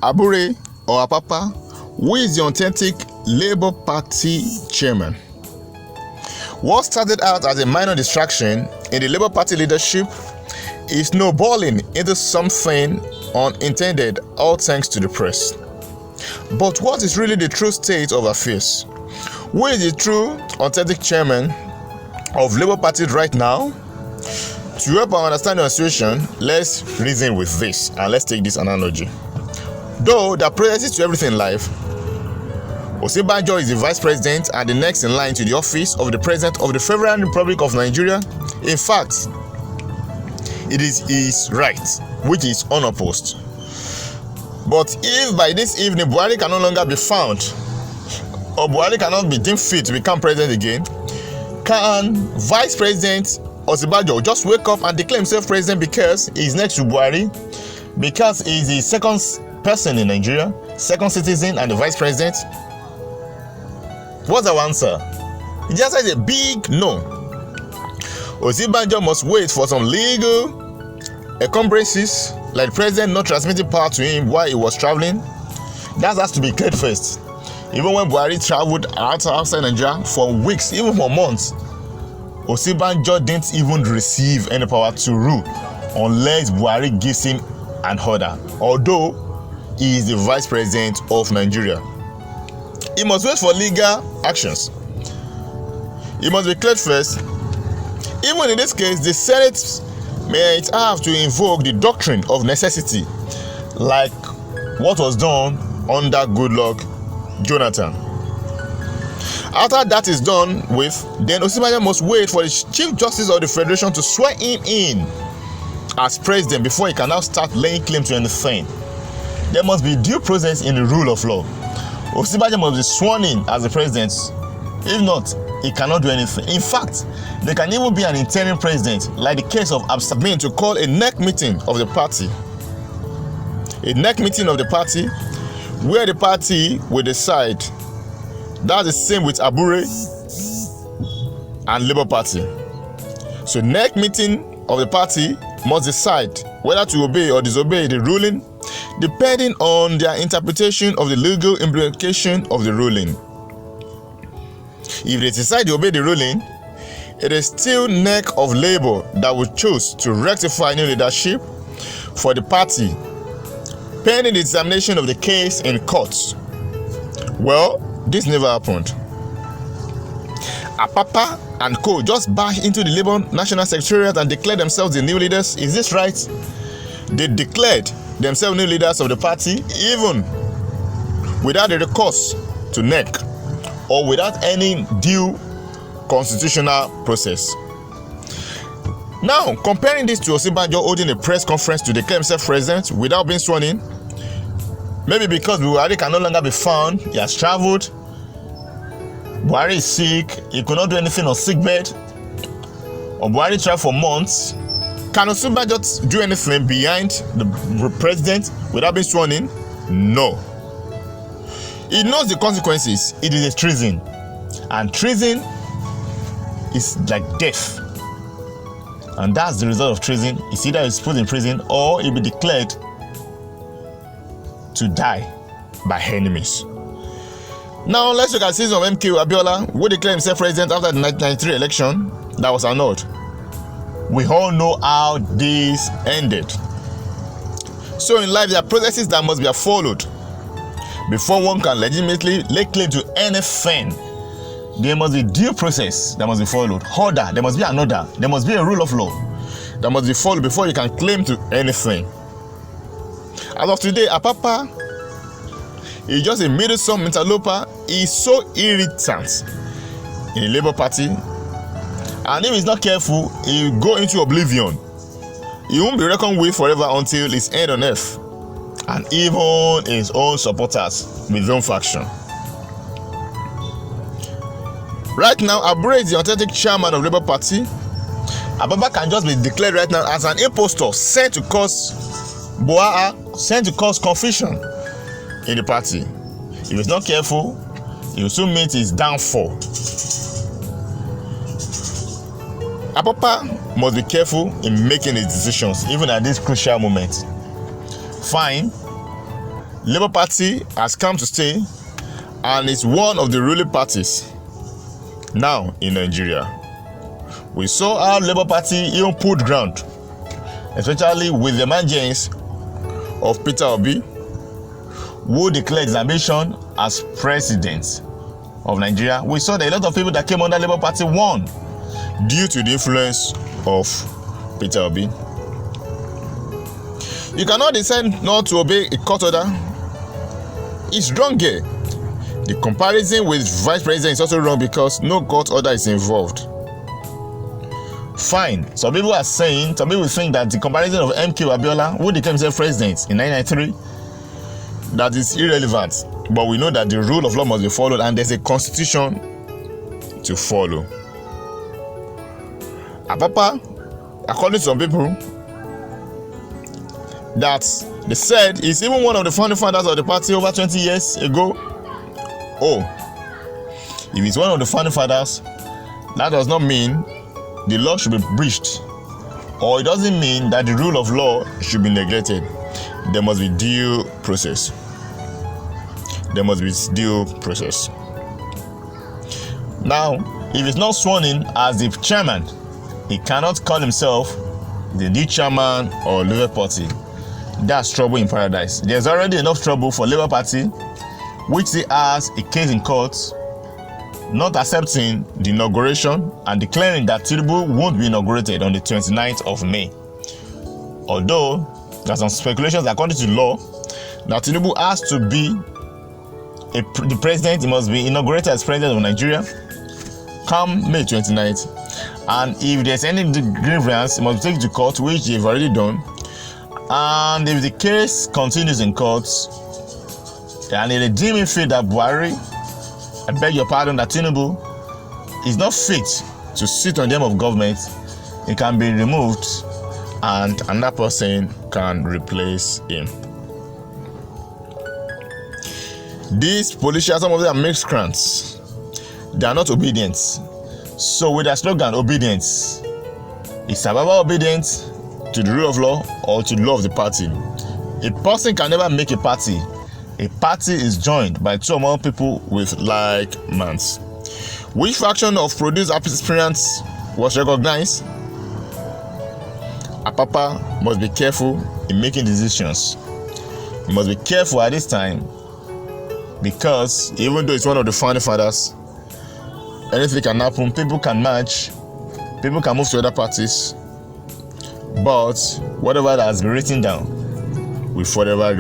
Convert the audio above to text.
Abure or Apapa, who is the authentic Labour Party chairman. What started out as a minor distraction in the Labour Party leadership is snowballing into something unintended, all thanks to the press. But what is really the true state of affairs? Who is the true authentic chairman of Labour Party right now? To help our understand the situation, let's reason with this and let's take this analogy. Though there are processes to everything in life, Osinbajo is the vice president and the next in line to the office of the president of the Federal Republic of Nigeria. In fact, it is his right, which is unopposed. But if by this evening Buhari can no longer be found, or Buhari cannot be deemed fit to become president again, can Vice President Osinbajo just wake up and declare himself president because he's next to Buhari, because he's the second person in Nigeria, second citizen and the vice president? What's our answer? It just says a big no. Osinbajo must wait for some legal encumbrances, like the president not transmitting power to him while he was traveling. That has to be cleared first. Even when Buhari traveled outside Nigeria for weeks, even for months, Osinbajo didn't even receive any power to rule unless Buhari gives him an order, although he is the vice president of Nigeria. He must wait for legal actions. He must be cleared first. Even in this case, the Senate may have to invoke the doctrine of necessity, like what was done under Goodluck Jonathan. After that is done with, then Osinbajo must wait for the Chief Justice of the Federation to swear him in as president before he can now start laying claim to anything. There must be due process in the rule of law. Osinbajo must be sworn in as the president. If not, he cannot do anything. In fact, there can even be an interim president, like the case of Absamin, to call a NEC meeting of the party. A NEC meeting of the party where the party will decide. That's the same with Abure and Labour Party. So NEC meeting of the party must decide whether to obey or disobey the ruling, depending on their interpretation of the legal implication of the ruling. If they decide to obey the ruling, it is still NEC of Labour that will choose to rectify new leadership for the party, pending the examination of the case in courts. Well, this never happened. Apapa and co just barged into the Labour National Secretariat and declared themselves the new leaders. Is this right? They declared themselves new leaders of the party even without a recourse to NEC or without any due constitutional process. Now, comparing this to Osinbajo holding a press conference to declare himself president without being sworn in, maybe because Buhari can no longer be found, he has traveled, Buhari is sick, he could not do anything on sickbed, or Buhari traveled for months. Can Osinbajo do anything behind the president without being sworn in? No. He knows the consequences. It is a treason. And treason is like death. And that's the result of treason. It's either he's put in prison or he'll be declared to die by enemies. Now let's look at the case of MK Abiola, who declared himself president after the 1993 election that was annulled. We all know how this ended. So in life, there are processes that must be followed before one can legitimately lay claim to anything. There must be due process that must be followed. Order, there must be an order. There must be a rule of law that must be followed before you can claim to anything. As of today, Apapa is just a middle-some interloper. He is so irritant in the Labour Party. And if he's not careful, he will go into oblivion. He won't be reckoned with forever until his end on earth. And even his own supporters with his own faction. Right now, Abure is the authentic chairman of Labour Party. Apapa can just be declared right now as an impostor sent to cause confusion in the party. If he's not careful, he will soon meet his downfall. Apapa must be careful in making his decisions, even at this crucial moment. Fine, Labour Party has come to stay and is one of the ruling parties now in Nigeria. We saw how Labour Party even pulled ground, especially with the emergence of Peter Obi, who declared his ambition as president of Nigeria. We saw that a lot of people that came under Labour Party won due to the influence of Peter Obi. You cannot decide not to obey a court order. It's wrong here. The comparison with vice president is also wrong because no court order is involved. Fine. Some people think that the comparison of MK Abiola, who became president in 1993, that is irrelevant. But we know that the rule of law must be followed and there's a constitution to follow. Apapa, according to some people, that they said is even one of the founding fathers of the party over 20 years ago. Oh, if he's one of the founding fathers, that does not mean the law should be breached, or it doesn't mean that the rule of law should be neglected. There must be due process. There must be due process. Now, if he's not sworn in as the chairman, he cannot call himself the new chairman or Labour Party. That's trouble in paradise. There's already enough trouble for Labour Party, which he has a case in court, not accepting the inauguration and declaring that Tinubu won't be inaugurated on the 29th of May. Although there are some speculations according to law that Tinubu has to be the president, he must be inaugurated as president of Nigeria come May 29th. And if there's any grievance, he must be taken to court, which they've already done. And if the case continues in court, and if they deem it fit that Buhari, I beg your pardon, that Tinubu is not fit to sit on the arm of government, it can be removed and another person can replace him. These politicians, some of them are miscreants. They are not obedient. So with their slogan, obedience, is Apapa obedient to the rule of law or to the law of the party? A person can never make a party. A party is joined by two or more people with like minds. Which faction of produced aspirants was recognized? Apapa must be careful in making decisions. He must be careful at this time because even though it's one of the founding fathers, anything can happen. People can merge, people can move to other parties, but whatever that has been written down will forever